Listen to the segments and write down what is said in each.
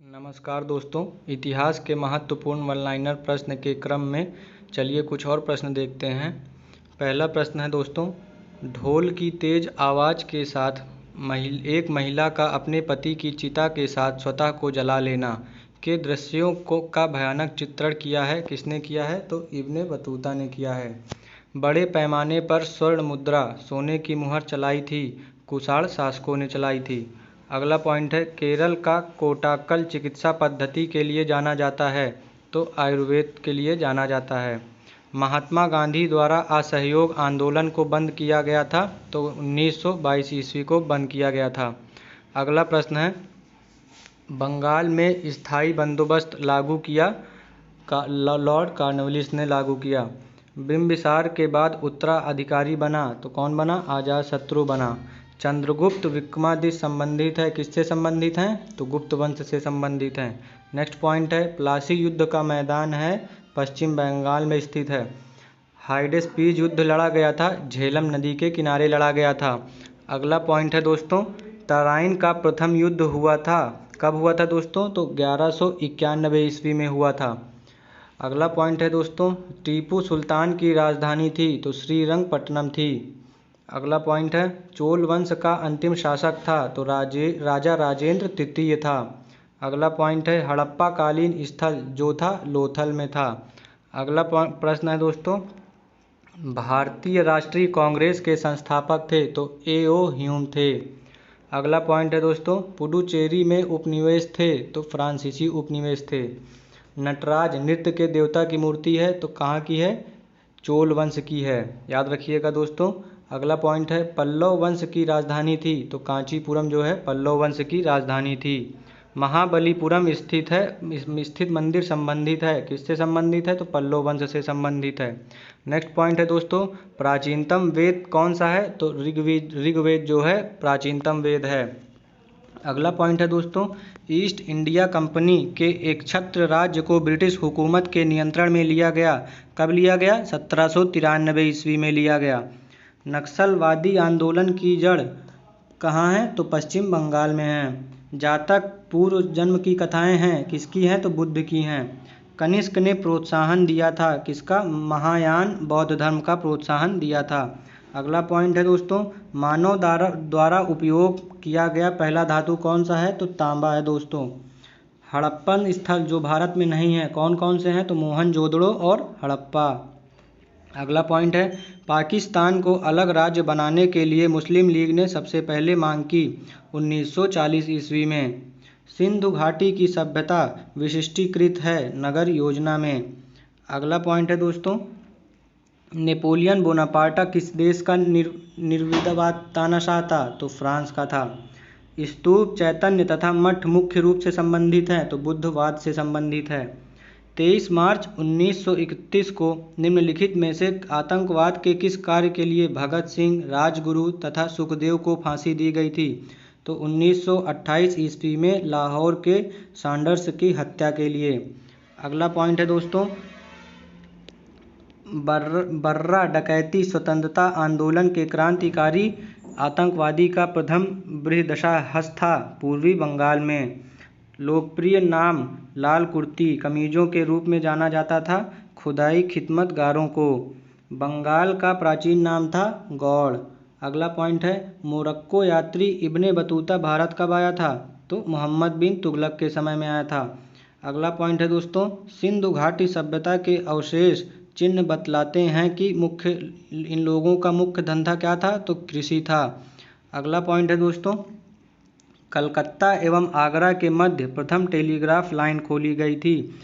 नमस्कार दोस्तों, इतिहास के महत्वपूर्ण वन लाइनर प्रश्न के क्रम में चलिए कुछ और प्रश्न देखते हैं। पहला प्रश्न है दोस्तों, ढोल की तेज आवाज़ के साथ एक महिला का अपने पति की चिता के साथ स्वतः को जला लेना के दृश्यों का भयानक चित्रण किया है। किसने किया है? तो इब्ने बतूता ने किया है। बड़े पैमाने पर स्वर्ण मुद्रा सोने की मुहर चलाई थी, कुषाण शासकों ने चलाई थी। अगला पॉइंट है, केरल का कोटाक्कल चिकित्सा पद्धति के लिए जाना जाता है, तो आयुर्वेद के लिए जाना जाता है। महात्मा गांधी द्वारा असहयोग आंदोलन को बंद किया गया था, तो 1922 ईस्वी को बंद किया गया था। अगला प्रश्न है, बंगाल में स्थायी बंदोबस्त लागू किया लॉर्ड कॉर्नवालिस ने लागू किया। बिंबिसार के बाद उत्तराधिकारी बना, तो कौन बना? अजातशत्रु बना। चंद्रगुप्त विक्रमादित्य संबंधित है, किससे संबंधित हैं? तो गुप्त वंश से संबंधित हैं। नेक्स्ट पॉइंट है, प्लासी युद्ध का मैदान है पश्चिम बंगाल में स्थित है। हाइडेस्पीज युद्ध लड़ा गया था, झेलम नदी के किनारे लड़ा गया था। अगला पॉइंट है दोस्तों, तराइन का प्रथम युद्ध हुआ था, कब हुआ था दोस्तों? तो 1191 ईस्वी में हुआ था। अगला पॉइंट है दोस्तों, टीपू सुल्तान की राजधानी थी, तो श्रीरंगपट्टनम थी। अगला पॉइंट है, चोल वंश का अंतिम शासक था, तो राजा राजेंद्र तृतीय था। अगला पॉइंट है, हड़प्पा कालीन स्थल जो था लोथल में था। अगला प्रश्न है दोस्तों, भारतीय राष्ट्रीय कांग्रेस के संस्थापक थे, तो A.O. ह्यूम थे। अगला पॉइंट है दोस्तों, पुडुचेरी में उपनिवेश थे, तो फ्रांसीसी उपनिवेश थे। नटराज नृत्य के देवता की मूर्ति है, तो कहाँ की है? चोल वंश की है, याद रखिएगा दोस्तों। अगला पॉइंट है, पल्लव वंश की राजधानी थी, तो कांचीपुरम जो है पल्लव वंश की राजधानी थी। महाबलीपुरम स्थित मंदिर संबंधित है, किससे संबंधित है? तो पल्लव वंश से संबंधित है। नेक्स्ट पॉइंट है दोस्तों, प्राचीनतम वेद कौन सा है? तो ऋग्वेद जो है प्राचीनतम वेद है। अगला पॉइंट है दोस्तों, ईस्ट इंडिया कंपनी के एक छत्र राज्य को ब्रिटिश हुकूमत के नियंत्रण में लिया गया, कब लिया गया? 1793 ईस्वी में लिया गया। नक्सलवादी आंदोलन की जड़ कहाँ है? तो पश्चिम बंगाल में है। जातक पूर्व जन्म की कथाएं हैं, किसकी हैं? तो बुद्ध की हैं। कनिष्क ने प्रोत्साहन दिया था, किसका? महायान बौद्ध धर्म का प्रोत्साहन दिया था। अगला पॉइंट है दोस्तों, मानव द्वारा उपयोग किया गया पहला धातु कौन सा है? तो तांबा है दोस्तों। हड़प्पन स्थल जो भारत में नहीं है, कौन कौन से हैं? तो मोहनजोदड़ो और हड़प्पा। अगला पॉइंट है, पाकिस्तान को अलग राज्य बनाने के लिए मुस्लिम लीग ने सबसे पहले मांग की 1940 ईस्वी में। सिंधु घाटी की सभ्यता विशिष्टीकृत है नगर योजना में। अगला पॉइंट है दोस्तों, नेपोलियन बोनापार्टा किस देश का निर्विवाद तानाशाह था? तो फ्रांस का था। स्तूप, चैतन्य तथा मठ मुख्य रूप से संबंधित हैं, तो बुद्धवाद से संबंधित है। 23 मार्च 1931 को निम्नलिखित में से आतंकवाद के किस कार्य के लिए भगत सिंह, राजगुरु तथा सुखदेव को फांसी दी गई थी? तो 1928 ईस्वी में लाहौर के सैंडर्स की हत्या के लिए। अगला पॉइंट है दोस्तों, बर्रा डकैती स्वतंत्रता आंदोलन के क्रांतिकारी आतंकवादी का प्रथम बृहदशाहस था पूर्वी बंगाल में। लोकप्रिय नाम लाल कुर्ती कमीजों के रूप में जाना जाता था खुदाई खिदमतगारों को। बंगाल का प्राचीन नाम था गौड़। अगला पॉइंट है, मोरक्को यात्री इब्ने बतूता भारत कब आया था? तो मोहम्मद बिन तुगलक के समय में आया था। अगला पॉइंट है दोस्तों, सिंधु घाटी सभ्यता के अवशेष चिन्ह बतलाते हैं कि इन लोगों का मुख्य धंधा क्या था? तो कृषि था। अगला पॉइंट है दोस्तों, कलकत्ता एवं आगरा के मध्य प्रथम टेलीग्राफ लाइन खोली गई थी,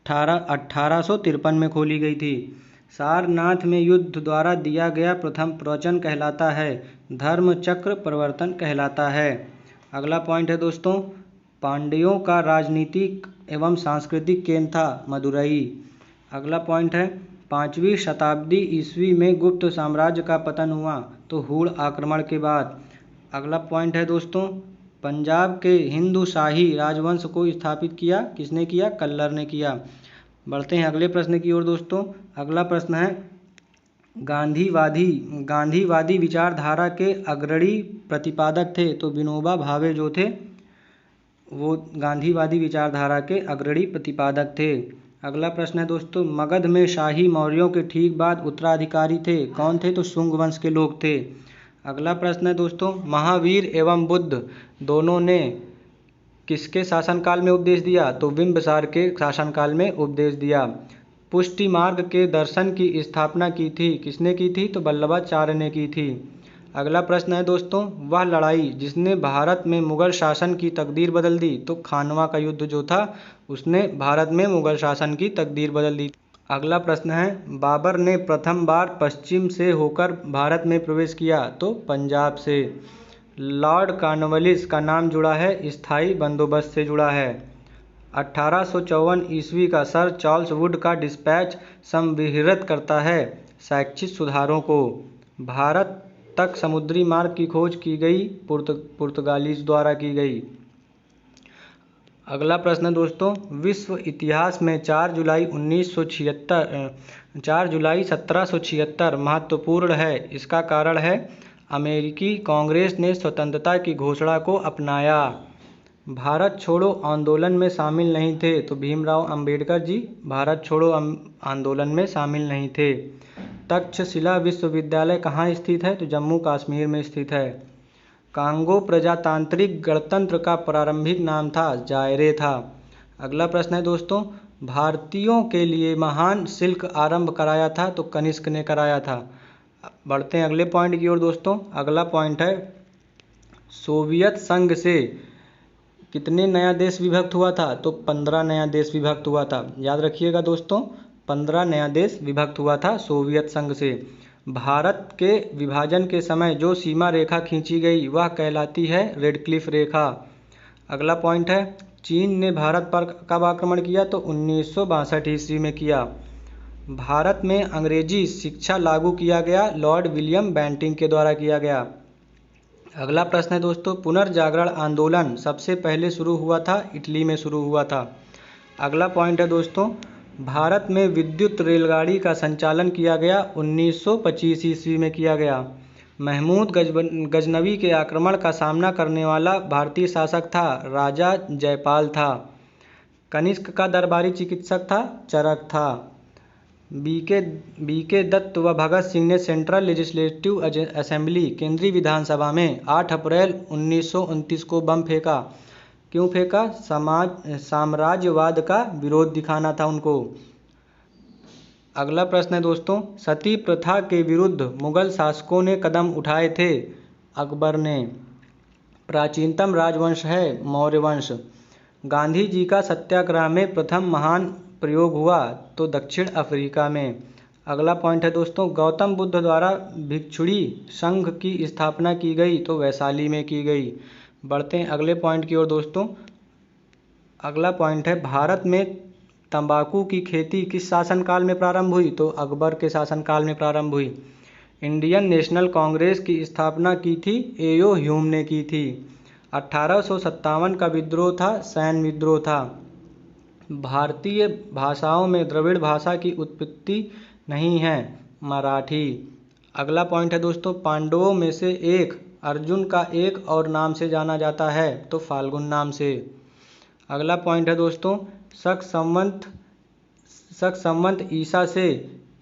1853 में खोली गई थी। सारनाथ में युद्ध द्वारा दिया गया प्रथम प्रवचन कहलाता है, धर्म चक्र प्रवर्तन कहलाता है। अगला पॉइंट है दोस्तों, पांड्यों का राजनीतिक एवं सांस्कृतिक केंद्र था मदुरई। अगला पॉइंट है, 5वीं शताब्दी ईस्वी में गुप्त साम्राज्य का पतन हुआ, तो हूण आक्रमण के बाद। अगला पॉइंट है दोस्तों, पंजाब के हिंदू शाही राजवंश को स्थापित किया, किसने किया? कल्लर ने किया। बढ़ते हैं अगले प्रश्न की ओर दोस्तों। अगला प्रश्न है, गांधीवादी विचारधारा के अग्रणी प्रतिपादक थे, तो विनोबा भावे जो थे वो गांधीवादी विचारधारा के अग्रणी प्रतिपादक थे। अगला प्रश्न है दोस्तों, मगध में शाही मौर्यों के ठीक बाद उत्तराधिकारी थे, कौन थे? तो शुंग वंश के लोग थे। अगला प्रश्न है दोस्तों, महावीर एवं बुद्ध दोनों ने किसके शासनकाल में उपदेश दिया? तो बिंबिसार के शासनकाल में उपदेश दिया। पुष्टि मार्ग के दर्शन की स्थापना की थी, किसने की थी? तो वल्लभाचार्य ने की थी। अगला प्रश्न है दोस्तों, वह लड़ाई जिसने भारत में मुगल शासन की तकदीर बदल दी? तो खानवा का युद्ध जो था उसने भारत में मुगल शासन की तकदीर बदल दी। अगला प्रश्न है, बाबर ने प्रथम बार पश्चिम से होकर भारत में प्रवेश किया? तो पंजाब से। लॉर्ड कॉर्नवालिस का नाम जुड़ा है स्थायी बंदोबस्त से जुड़ा है। 1854 ईस्वी का सर चार्ल्स वुड का डिस्पैच संविहित करता है शैक्षिक सुधारों को। भारत तक समुद्री मार्ग की खोज की गई पुर्तगालीज द्वारा की गई। अगला प्रश्न दोस्तों, विश्व इतिहास में 4 जुलाई 1776 महत्वपूर्ण है, इसका कारण है अमेरिकी कांग्रेस ने स्वतंत्रता की घोषणा को अपनाया। भारत छोड़ो आंदोलन में शामिल नहीं थे, तो भीमराव अंबेडकर जी भारत छोड़ो आंदोलन में शामिल नहीं थे। तक्षशिला विश्वविद्यालय कहाँ स्थित है? तो जम्मू कश्मीर में स्थित है। कांगो प्रजातांत्रिक गणतंत्र का प्रारंभिक नाम था जायरे था। अगला प्रश्न है दोस्तों, भारतीयों के लिए महान सिल्क आरंभ कराया था? तो कनिष्क ने कराया था। बढ़ते हैं अगले पॉइंट की ओर दोस्तों। अगला पॉइंट है, सोवियत संघ से कितने नया देश विभक्त हुआ था? तो 15 नया देश विभक्त हुआ था। याद रखिएगा दोस्तों, 15 नया देश विभक्त हुआ था सोवियत संघ से। भारत के विभाजन के समय जो सीमा रेखा खींची गई वह कहलाती है रेडक्लिफ रेखा। अगला पॉइंट है, चीन ने भारत पर कब आक्रमण किया? तो 1962 ईस्वी में किया। भारत में अंग्रेजी शिक्षा लागू किया गया लॉर्ड विलियम बेंटिंक के द्वारा किया गया। अगला प्रश्न है दोस्तों, पुनर्जागरण आंदोलन सबसे पहले शुरू हुआ था इटली में शुरू हुआ था। अगला पॉइंट है दोस्तों, भारत में विद्युत रेलगाड़ी का संचालन किया गया 1925 ईस्वी में किया गया। महमूद गजनवी के आक्रमण का सामना करने वाला भारतीय शासक था राजा जयपाल था। कनिष्क का दरबारी चिकित्सक था चरक था। बीके दत्त व भगत सिंह ने सेंट्रल लेजिस्लेटिव असेंबली केंद्रीय विधानसभा में 8 अप्रैल 1929 को बम फेंका। क्यों फेंका? साम्राज्यवाद का विरोध दिखाना था उनको। अगला प्रश्न है दोस्तों, सती प्रथा के विरुद्ध मुगल शासकों ने कदम उठाए थे? अकबर ने। प्राचीनतम राजवंश है मौर्य वंश। गांधी जी का सत्याग्रह में प्रथम महान प्रयोग हुआ? तो दक्षिण अफ्रीका में। अगला पॉइंट है दोस्तों, गौतम बुद्ध द्वारा भिक्षुणी संघ की स्थापना की गई? तो वैशाली में की गई। बढ़ते हैं अगले पॉइंट की ओर दोस्तों। अगला पॉइंट है, भारत में तंबाकू की खेती किस शासनकाल में प्रारंभ हुई? तो अकबर के शासनकाल में प्रारंभ हुई। इंडियन नेशनल कांग्रेस की स्थापना की थी एयो ह्यूम ने की थी। 1857 का विद्रोह था सैन विद्रोह था। भारतीय भाषाओं में द्रविड़ भाषा की उत्पत्ति नहीं है, मराठी। अगला पॉइंट है दोस्तों, पांडवों में से एक अर्जुन का एक और नाम से जाना जाता है? तो फाल्गुन नाम से। अगला पॉइंट है दोस्तों, शक संवत ईसा से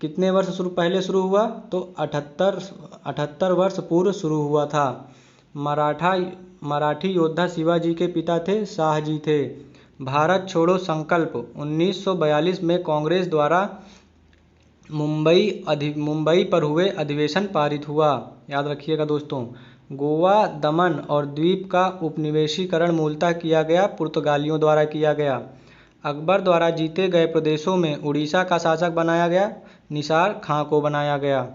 कितने वर्ष पहले शुरू हुआ? तो 78 वर्ष पूर्व शुरू हुआ था। मराठी योद्धा शिवाजी के पिता थे शाहजी थे। भारत छोड़ो संकल्प 1942 में कांग्रेस द्वारा मुंबई पर हुए अधिवेशन पारित हुआ। याद रखिएगा दोस्तों। गोवा, दमन और द्वीप का उपनिवेशीकरण मूलतः किया गया पुर्तगालियों द्वारा किया गया। अकबर द्वारा जीते गए प्रदेशों में उड़ीसा का शासक बनाया गया निसार खां को बनाया गया।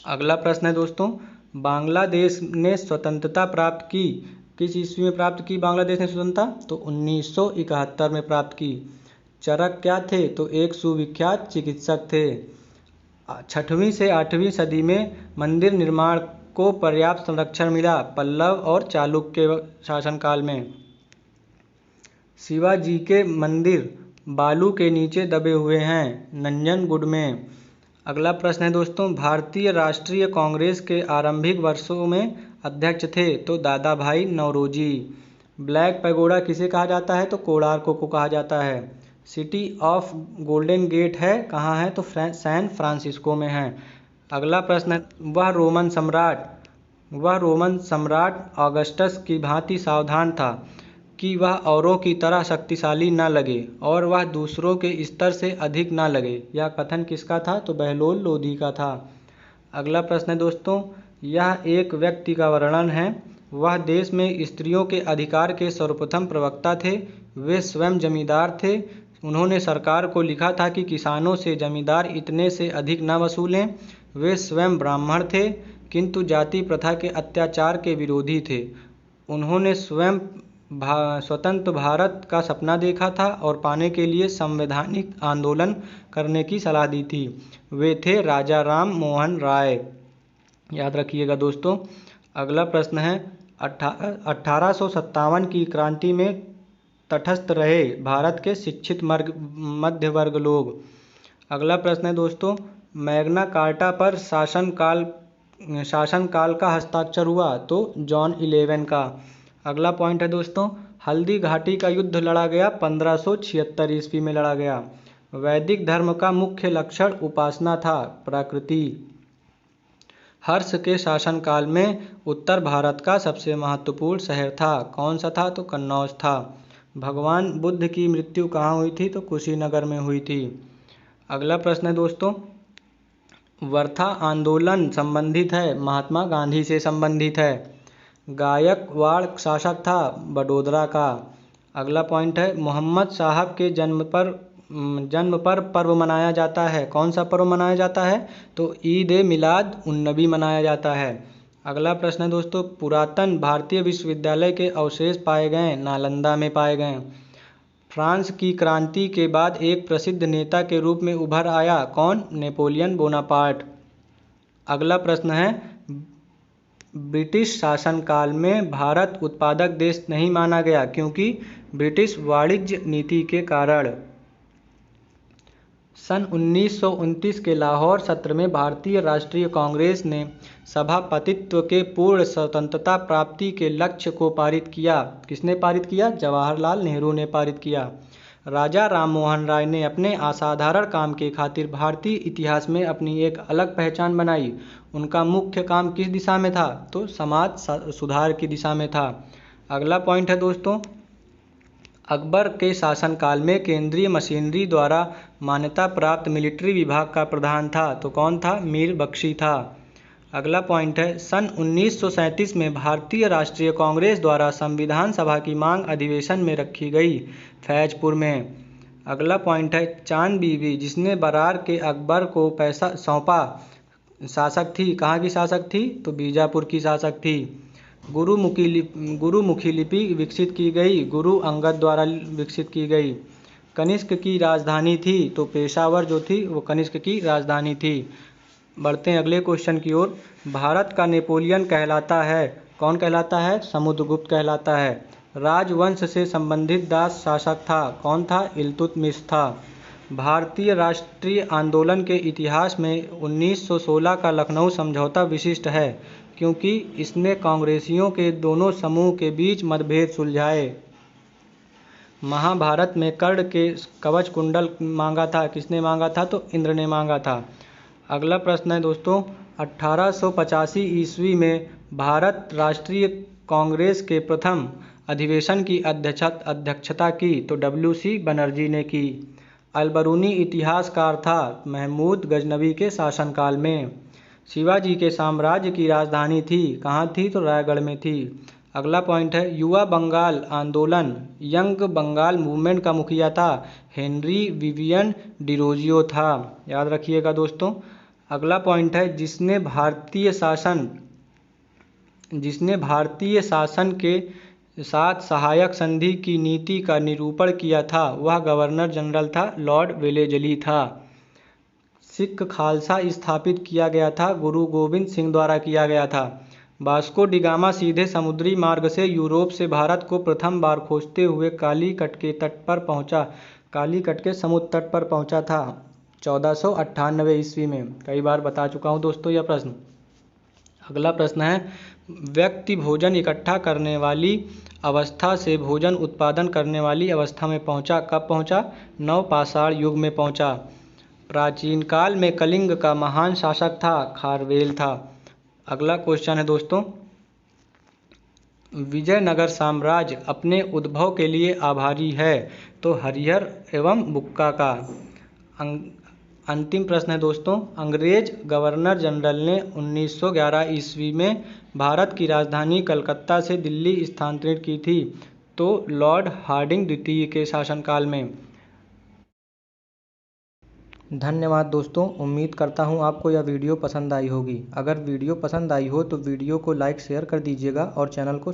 अगला प्रश्न है दोस्तों, बांग्लादेश ने स्वतंत्रता प्राप्त की किस ईस्वी में प्राप्त की? बांग्लादेश ने स्वतंत्रता तो 1971 में प्राप्त की। चरक क्या थे? तो एक सुविख्यात चिकित्सक थे। 6वीं से 8वीं सदी में मंदिर निर्माण को पर्याप्त संरक्षण मिला पल्लव और चालुक्य के शासनकाल में। शिवाजी के मंदिर बालू के नीचे दबे हुए हैं नंजनगुड में। अगला प्रश्न है दोस्तों, भारतीय राष्ट्रीय कांग्रेस के आरंभिक वर्षों में अध्यक्ष थे? तो दादा भाई नौरोजी। ब्लैक पैगोडा किसे कहा जाता है? तो कोणार्क को कहा जाता है। सिटी ऑफ गोल्डन गेट है कहाँ है? तो सैन फ्रांसिस्को में है। अगला प्रश्न है, वह रोमन सम्राट ऑगस्टस की भांति सावधान था कि वह औरों की तरह शक्तिशाली न लगे और वह दूसरों के स्तर से अधिक न लगे। यह कथन किसका था? तो बहलोल लोधी का था। अगला प्रश्न है दोस्तों, यह एक व्यक्ति का वर्णन है। वह देश में स्त्रियों के अधिकार के सर्वप्रथम प्रवक्ता थे। वे स्वयं जमींदार थे। उन्होंने सरकार को लिखा था कि किसानों से जमींदार इतने से अधिक न वसूलें। वे स्वयं ब्राह्मण थे किंतु जाति प्रथा के अत्याचार के विरोधी थे। उन्होंने स्वयं स्वतंत्र भारत का सपना देखा था और पाने के लिए संवैधानिक आंदोलन करने की सलाह दी थी। वे थे राजा राम मोहन राय। याद रखिएगा दोस्तों। अगला प्रश्न है, 1857 की क्रांति में तटस्थ रहे भारत के शिक्षित मध्य वर्ग लोग। अगला प्रश्न है दोस्तों, मैग्ना कार्टा पर शासनकाल का हस्ताक्षर हुआ? तो जॉन 11 का। अगला पॉइंट है दोस्तों, हल्दी घाटी का युद्ध लड़ा गया 1576 ईस्वी में लड़ा गया। वैदिक धर्म का मुख्य लक्षण उपासना था, प्रकृति। हर्ष के शासनकाल में उत्तर भारत का सबसे महत्वपूर्ण शहर था, कौन सा था? तो कन्नौज था। भगवान बुद्ध की मृत्यु कहाँ हुई थी? तो कुशीनगर में हुई थी। अगला प्रश्न है दोस्तों, वर्था आंदोलन संबंधित है, महात्मा गांधी से संबंधित है। गायकवाड़ शासक था, बड़ौदा का। अगला पॉइंट है, मोहम्मद साहब के जन्म पर पर्व मनाया जाता है, कौन सा पर्व मनाया जाता है? तो ईद ए मिलाद उन्नबी मनाया जाता है। अगला प्रश्न है दोस्तों, पुरातन भारतीय विश्वविद्यालय के अवशेष पाए गए, नालंदा में पाए गए। फ्रांस की क्रांति के बाद एक प्रसिद्ध नेता के रूप में उभर आया, कौन? Napoleon Bonaparte. अगला प्रश्न है, ब्रिटिश शासनकाल में भारत उत्पादक देश नहीं माना गया, क्योंकि ब्रिटिश वाणिज्य नीति के कारण। सन 1929 के लाहौर सत्र में भारतीय राष्ट्रीय कांग्रेस ने सभापतित्व के पूर्ण स्वतंत्रता प्राप्ति के लक्ष्य को पारित किया। किसने पारित किया? जवाहरलाल नेहरू ने पारित किया। राजा राममोहन राय ने अपने असाधारण काम के खातिर भारतीय इतिहास में अपनी एक अलग पहचान बनाई। उनका मुख्य काम किस दिशा में था? तो समाज सुधार की दिशा में था। अगला पॉइंट है दोस्तों, अकबर के शासनकाल में केंद्रीय मशीनरी द्वारा मान्यता प्राप्त मिलिट्री विभाग का प्रधान था, तो कौन था? मीर बख्शी था। अगला पॉइंट है, सन 1937 में भारतीय राष्ट्रीय कांग्रेस द्वारा संविधान सभा की मांग अधिवेशन में रखी गई, फैजपुर में। अगला पॉइंट है, चांद बीबी जिसने बरार के अकबर को पैसा सौंपा शासक थी, कहाँ की शासक थी? तो बीजापुर की शासक थी। गुरुमुखी लिपि विकसित की गई, गुरु अंगद द्वारा विकसित की गई। कनिष्क की राजधानी थी, तो पेशावर जो थी वो कनिष्क की राजधानी थी। बढ़ते हैं अगले क्वेश्चन की ओर। भारत का नेपोलियन कहलाता है, कौन कहलाता है? समुद्रगुप्त कहलाता है। राजवंश से संबंधित दास शासक था, कौन था? इल्तुतमिश था। भारतीय राष्ट्रीय आंदोलन के इतिहास में 1916 का लखनऊ समझौता विशिष्ट है, क्योंकि इसने कांग्रेसियों के दोनों समूह के बीच मतभेद सुलझाए। महाभारत में कर्ण के कवच कुंडल मांगा था, किसने मांगा था? तो इंद्र ने मांगा था। अगला प्रश्न है दोस्तों, 1885 ईस्वी में भारत राष्ट्रीय कांग्रेस के प्रथम अधिवेशन की अध्यक्षता की, तो WC बनर्जी ने की। अलबरूनी इतिहासकार था, महमूद गजनवी के शासनकाल में। शिवाजी के साम्राज्य की राजधानी थी, कहाँ थी? तो रायगढ़ में थी। अगला पॉइंट है, युवा बंगाल आंदोलन यंग बंगाल मूवमेंट का मुखिया था, हेनरी विवियन डिरोजियो था। याद रखिएगा दोस्तों। अगला पॉइंट है, जिसने भारतीय शासन के साथ सहायक संधि की नीति का निरूपण किया था, वह गवर्नर जनरल था, लॉर्ड वेलेजली था। सिख खालसा स्थापित किया गया था, गुरु गोविंद सिंह द्वारा किया गया था। वास्को डिगामा सीधे समुद्री मार्ग से यूरोप से भारत को प्रथम बार खोजते हुए कालीकट के समुद्र तट पर पहुंचा था 1498 ईस्वी में। कई बार बता चुका हूं दोस्तों यह प्रश्न। अगला प्रश्न है, व्यक्ति भोजन इकट्ठा करने वाली अवस्था से भोजन उत्पादन करने वाली अवस्था में पहुंचा। कब पहुंचा? नवपाषाण युग में पहुंचा। प्राचीन काल में कलिंग का महान शासक था, खारवेल था। अगला क्वेश्चन है दोस्तों, विजयनगर साम्राज्य अपने उद्भव के लिए आभारी है। तो हरिहर एवं बुक्का का। अंतिम प्रश्न है दोस्तों, अंग्रेज गवर्नर जनरल ने 1911 ईस्वी में भारत की राजधानी कलकत्ता से दिल्ली स्थानांतरित की थी। तो लॉर्ड हार्डिंग द्वितीय के शासनकाल में। धन्यवाद दोस्तों, उम्मीद करता हूँ आपको यह वीडियो पसंद आई होगी। अगर वीडियो पसंद आई हो तो वीडियो को लाइक शेयर कर दीजिएगा और चैनल को